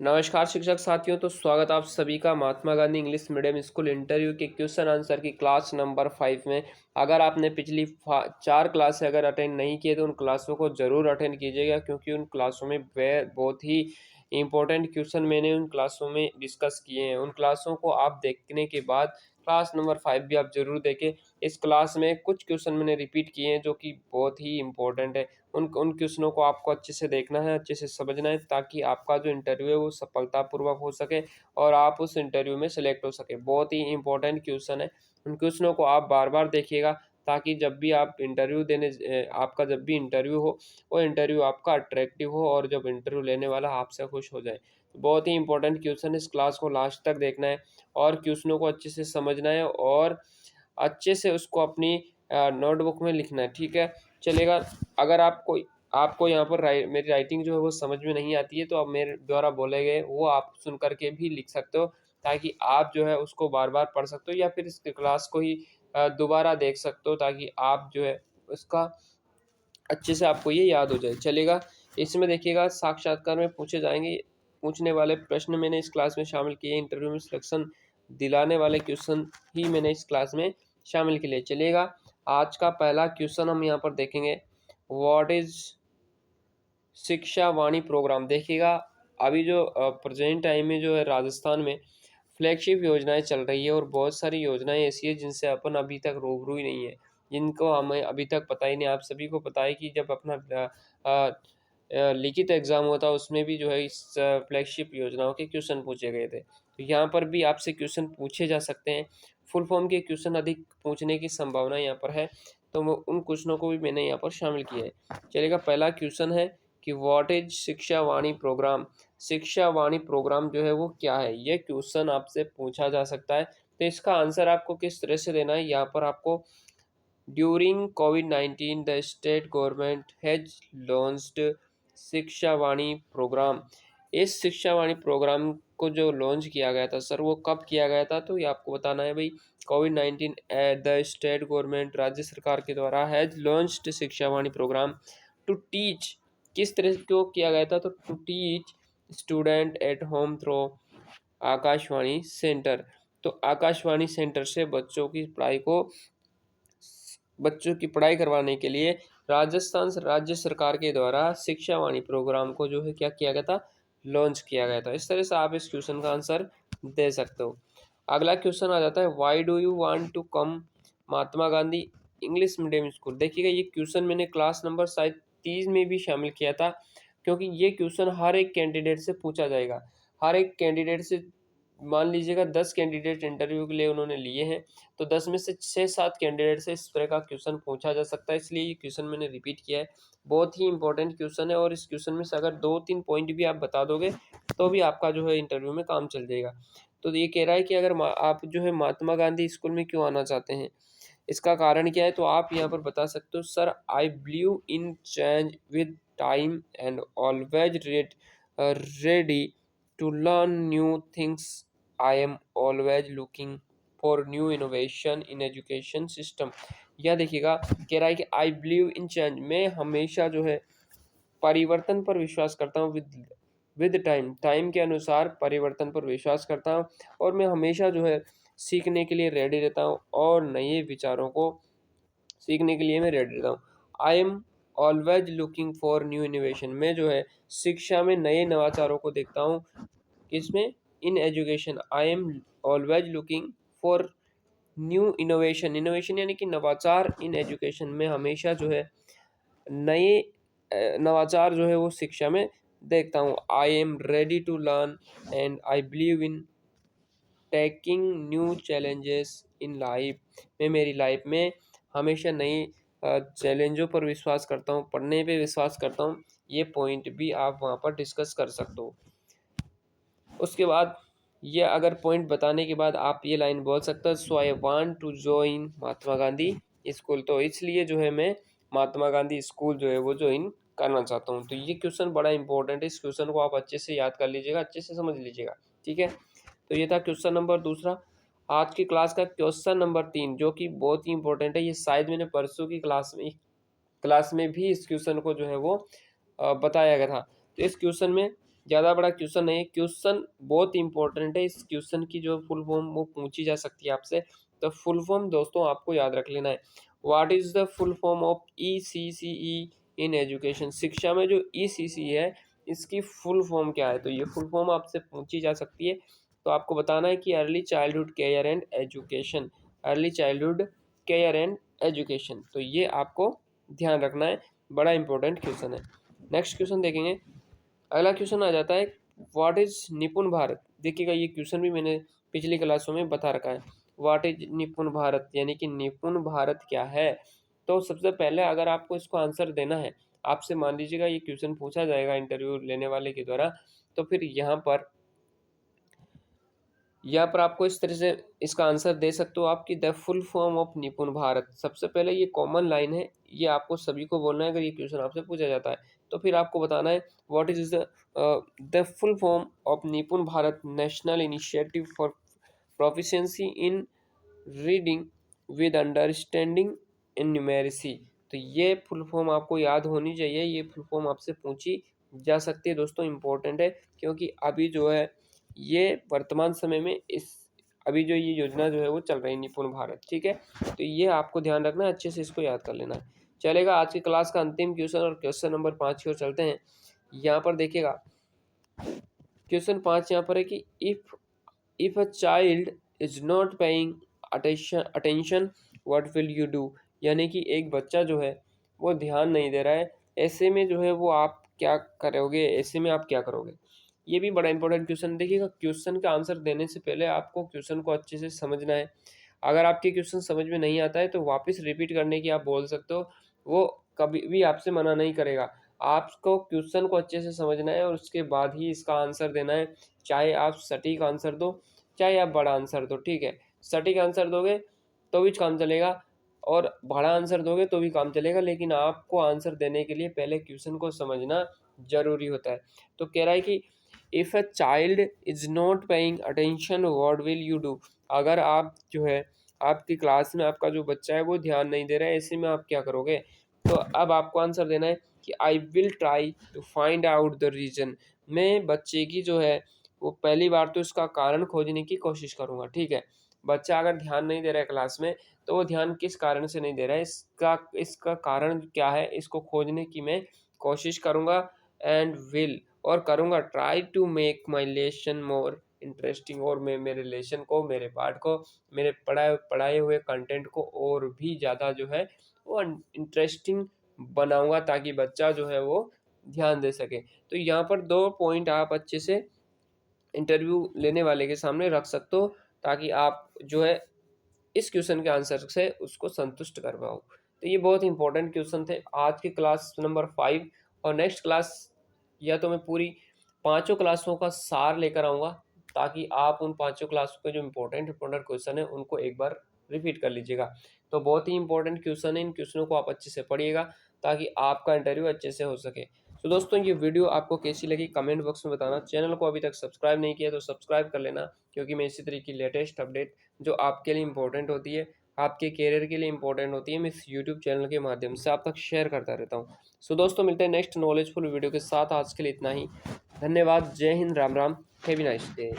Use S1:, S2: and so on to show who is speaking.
S1: नमस्कार शिक्षक साथियों, तो स्वागत आप सभी का Mahatma Gandhi English medium school interview के क्वेश्चन आंसर की क्लास नंबर 5 में। अगर आपने पिछली 4 क्लासें अगर अटेंड नहीं किए तो उन क्लासों को ज़रूर अटेंड कीजिएगा, क्योंकि उन क्लासों में बहुत ही इंपॉर्टेंट क्वेश्चन मैंने उन क्लासों में डिस्कस किए हैं। उन क्लासों को आप देखने के बाद क्लास नंबर 5 भी आप ज़रूर देखें। इस क्लास में कुछ क्वेश्चन मैंने रिपीट किए हैं जो कि बहुत ही इंपॉर्टेंट है। उन उन क्वेश्चनों को आपको अच्छे से देखना है, अच्छे से समझना है, ताकि आपका जो इंटरव्यू है वो सफलतापूर्वक हो सके और आप उस इंटरव्यू में सेलेक्ट हो सके। बहुत ही इंपॉर्टेंट क्वेश्चन है। उन क्वेश्चनों को आप बार-बार देखिएगा, ताकि जब भी आप इंटरव्यू आपका जब भी इंटरव्यू हो, वो इंटरव्यू आपका अट्रैक्टिव हो और जब इंटरव्यू लेने वाला आपसे खुश हो जाए। तो बहुत ही इंपॉर्टेंट क्वेश्चन है, इस क्लास को लास्ट तक देखना है और क्वेश्चनों को अच्छे से समझना है और अच्छे से उसको अपनी नोटबुक में लिखना है, ठीक है? चलेगा। अगर आपको यहाँ पर मेरी राइटिंग जो है वो समझ में नहीं आती है, तो आप मेरे द्वारा बोले गए वो आप सुन कर के भी लिख सकते हो, ताकि आप जो है उसको बार-बार पढ़ सकते हो या फिर इस क्लास को ही दोबारा देख सकते हो, ताकि आप जो है उसका अच्छे से आपको ये याद हो जाए। चलेगा। इसमें देखिएगा, साक्षात्कार में पूछने वाले प्रश्न मैंने इस क्लास में शामिल किए, इंटरव्यू में सिलेक्शन दिलाने वाले क्वेश्चन ही मैंने इस क्लास में शामिल किए। चलिएगा, आज का पहला क्वेश्चन हम यहाँ पर देखेंगे। व्हाट इज़ शिक्षा वाणी प्रोग्राम? देखिएगा, अभी जो प्रेजेंट टाइम में जो है राजस्थान में फ्लैगशिप योजनाएं चल रही है और बहुत सारी योजनाएं ऐसी है जिनसे अपन अभी तक रूबरू ही नहीं है, जिनको हमें अभी तक पता ही नहीं। आप सभी को पता है कि जब अपना लिखित एग्जाम हुआ था, उसमें भी जो है इस फ्लैगशिप योजनाओं के क्वेश्चन पूछे गए थे। तो यहाँ पर भी आपसे क्वेश्चन पूछे जा सकते हैं। फुल फॉर्म के क्वेश्चन अधिक पूछने की संभावना यहाँ पर है, तो उन क्वेश्चनों को भी मैंने यहाँ पर शामिल किया है। चलिएगा, पहला क्वेश्चन है कि व्हाट इज शिक्षा वाणी प्रोग्राम? शिक्षा वाणी प्रोग्राम जो है वो क्या है, ये क्वेश्चन आपसे पूछा जा सकता है। तो इसका आंसर आपको किस तरह से देना है, यहाँ पर आपको during covid the state government has launched शिक्षा वाणी प्रोग्राम। इस शिक्षा वाणी प्रोग्राम को जो लॉन्च किया गया था सर, वो कब किया गया था? तो ये आपको बताना है भाई। कोविड-19 द स्टेट गवर्नमेंट, राज्य सरकार के द्वारा, हैज लॉन्च्ड शिक्षा वाणी प्रोग्राम टू टीच। किस तरह क्यों किया गया था? तो to teach student at home through Akashvani centre. तो आकाशवाणी सेंटर से बच्चों की पढ़ाई करवाने के लिए राजस्थान राज्य सरकार के द्वारा शिक्षा वाणी प्रोग्राम को जो है क्या किया गया था? लॉन्च किया गया था। इस तरह से आप इस क्वेश्चन का आंसर दे सकते हो। अगला क्वेश्चन आ जाता है, why do you want to come Mahatma Gandhi English medium school? देखिएगा, ये क्वेश्चन मैंने क्लास नंबर शायद 30 में भी शामिल किया था, क्योंकि ये क्वेश्चन हर एक कैंडिडेट से पूछा जाएगा। हर एक कैंडिडेट से, मान लीजिएगा 10 कैंडिडेट इंटरव्यू के लिए उन्होंने लिए हैं, तो 10 में से 6-7 कैंडिडेट से इस तरह का क्वेश्चन पूछा जा सकता है, इसलिए ये क्वेश्चन मैंने रिपीट किया है। बहुत ही इंपॉर्टेंट क्वेश्चन है और इस क्वेश्चन में से अगर 2-3 पॉइंट भी आप बता दोगे, तो भी आपका जो है इंटरव्यू में काम चल जाएगा। तो ये कह रहा है कि अगर आप जो है महात्मा गांधी स्कूल में क्यों आना चाहते हैं, इसका कारण क्या है? तो आप यहाँ पर बता सकते हो, sir I believe in change with time and always ready to learn new things. I am always looking for new innovation in education system. यह देखिएगा, कह रहा है कि आई बिलीव इन चेंज, मैं हमेशा जो है परिवर्तन पर विश्वास करता हूँ। विद टाइम, टाइम के अनुसार परिवर्तन पर विश्वास करता हूँ और मैं हमेशा जो है सीखने के लिए रेडी रहता हूँ और नए विचारों को सीखने के लिए मैं रेडी रहता हूँ। I am always looking for new innovation, मैं जो है शिक्षा में नए नवाचारों को देखता हूँ। किसमें? In education. I am always looking for new innovation, innovation यानी कि नवाचार। इन एजुकेशन में हमेशा जो है नए नवाचार जो है वो शिक्षा में देखता हूँ। I am ready to learn and I believe in taking new challenges in life. मैं मेरी लाइफ में हमेशा नई चैलेंजों पर विश्वास करता हूँ, पढ़ने पे विश्वास करता हूँ। ये पॉइंट भी आप वहाँ पर डिस्कस कर सकते हो। उसके बाद ये अगर पॉइंट बताने के बाद आप ये लाइन बोल सकते हो, so I want to join Mahatma Gandhi school. तो इसलिए जो है मैं महात्मा गांधी स्कूल जो है वो ज्वाइन करना चाहता हूँ। तो ये क्वेश्चन बड़ा इंपॉर्टेंट है, इस क्वेश्चन को आप अच्छे से याद कर लीजिएगा, अच्छे से समझ लीजिएगा, ठीक है? तो ये था क्वेश्चन नंबर दूसरा। आज की क्लास का क्वेश्चन नंबर 3, जो कि बहुत ही इंपॉर्टेंट है, ये शायद मैंने परसों की क्लास में भी इस क्वेश्चन को जो है वो बताया गया था। तो इस क्वेश्चन में ज़्यादा बड़ा क्वेश्चन नहीं है, क्वेश्चन बहुत इंपॉर्टेंट है। इस क्वेश्चन की जो फुल फॉर्म वो पूछी जा सकती है आपसे। तो फुल फॉर्म दोस्तों आपको याद रख लेना है। What is the full form of ECCE in education? शिक्षा में जो ECC है इसकी फुल फॉर्म क्या है? तो ये फुल फॉर्म आपसे पूछी जा सकती है। तो आपको बताना है कि early childhood care and education, early childhood care and education. तो ये आपको ध्यान रखना है, बड़ा इंपॉर्टेंट क्वेश्चन है। नेक्स्ट क्वेश्चन देखेंगे। अगला क्वेश्चन आ जाता है व्हाट इज निपुण भारत। देखिएगा ये क्वेश्चन भी मैंने पिछली क्लासों में बता रखा है। व्हाट इज निपुण भारत यानी कि निपुण भारत क्या है? तो सबसे पहले अगर आपको इसको आंसर देना है, आपसे मान लीजिएगा ये क्वेश्चन पूछा जाएगा इंटरव्यू लेने वाले के द्वारा, तो फिर यहाँ पर आपको इस तरह से इसका आंसर दे सकते हो आप कि the full form of Nipun Bharat. सबसे पहले ये कॉमन लाइन है, ये आपको सभी को बोलना है अगर ये क्वेश्चन आपसे पूछा जाता है। तो फिर आपको बताना है what is the full form of Nipun Bharat national initiative for proficiency in reading with understanding in numeracy. तो ये फुल फॉर्म आपको याद होनी चाहिए, ये फुल फॉर्म आपसे पूछी जा सकती है दोस्तों, इम्पोर्टेंट है। क्योंकि अभी जो है ये वर्तमान समय में अभी जो ये योजना जो है वो चल रही है निपुण भारत, ठीक है। तो ये आपको ध्यान रखना है, अच्छे से इसको याद कर लेना है। चलेगा, आज की क्लास का अंतिम क्वेश्चन और क्वेश्चन नंबर 5 की ओर चलते हैं। यहाँ पर देखिएगा क्वेश्चन 5 यहाँ पर है कि if a child is not paying attention what will you do. यानी कि एक बच्चा जो है वो ध्यान नहीं दे रहा है, ऐसे में जो है वो आप क्या करोगे, ऐसे में आप क्या करोगे? ये भी बड़ा इंपॉर्टेंट क्वेश्चन। देखिएगा क्वेश्चन का आंसर देने से पहले आपको क्वेश्चन को अच्छे से समझना है। अगर आपके क्वेश्चन समझ में नहीं आता है तो वापस रिपीट करने की आप बोल सकते हो, वो कभी भी आपसे मना नहीं करेगा। आपको क्वेश्चन को अच्छे से समझना है और उसके बाद ही इसका आंसर देना है। चाहे आप सटीक आंसर दो, चाहे आप बड़ा आंसर दो, ठीक है। सटीक आंसर दोगे तो भी काम चलेगा और बड़ा आंसर दोगे तो भी काम चलेगा, लेकिन आपको आंसर देने के लिए पहले क्वेश्चन को समझना जरूरी होता है। तो कह रहा है कि if a child is not paying attention what will you do. अगर आप जो है आपकी क्लास में आपका जो बच्चा है वो ध्यान नहीं दे रहा है, ऐसे में आप क्या करोगे? तो अब आपको आंसर देना है कि I will try to find out the reason. मैं बच्चे की जो है वो पहली बार तो इसका कारण खोजने की कोशिश करूँगा, ठीक है। बच्चा अगर ध्यान नहीं दे रहा है क्लास में, तो वो ध्यान किस कारण से नहीं दे रहा है, इसका इसका कारण क्या है, इसको खोजने की मैं कोशिश करूँगा। एंड विल और करूँगा try to make my lesson more interesting. और मैं मेरे लेसन को, मेरे पाठ को, मेरे पढ़ाए हुए कंटेंट को और भी ज़्यादा जो है वो इंटरेस्टिंग बनाऊंगा, ताकि बच्चा जो है वो ध्यान दे सके। तो यहाँ पर 2 पॉइंट आप अच्छे से इंटरव्यू लेने वाले के सामने रख सकते हो, ताकि आप जो है इस क्वेश्चन के आंसर से उसको संतुष्ट कर पाओ। तो ये बहुत इंपॉर्टेंट क्वेश्चन थे आज की क्लास नंबर 5। और नेक्स्ट क्लास या तो मैं पूरी पांचों क्लासों का सार लेकर आऊँगा, ताकि आप उन पांचों क्लासों के जो इंपॉर्टेंट इंपॉर्टेंट क्वेश्चन है उनको एक बार रिपीट कर लीजिएगा। तो बहुत ही इंपॉर्टेंट क्वेश्चन है, इन क्वेश्चनों को आप अच्छे से पढ़िएगा ताकि आपका इंटरव्यू अच्छे से हो सके। तो दोस्तों ये वीडियो आपको कैसी लगी कमेंट बॉक्स में बताना। चैनल को अभी तक सब्सक्राइब नहीं किया तो सब्सक्राइब कर लेना, क्योंकि मैं इसी तरीके की लेटेस्ट अपडेट जो आपके लिए इंपॉर्टेंट होती है, आपके करियर के लिए इंपॉर्टेंट होती है, मैं इस यूट्यूब चैनल के माध्यम से आप तक शेयर करता रहता हूँ। सो दोस्तों मिलते हैं नेक्स्ट नॉलेजफुल वीडियो के साथ। आज के लिए इतना ही। धन्यवाद। जय Hind. Ram Ram. Have a nice day.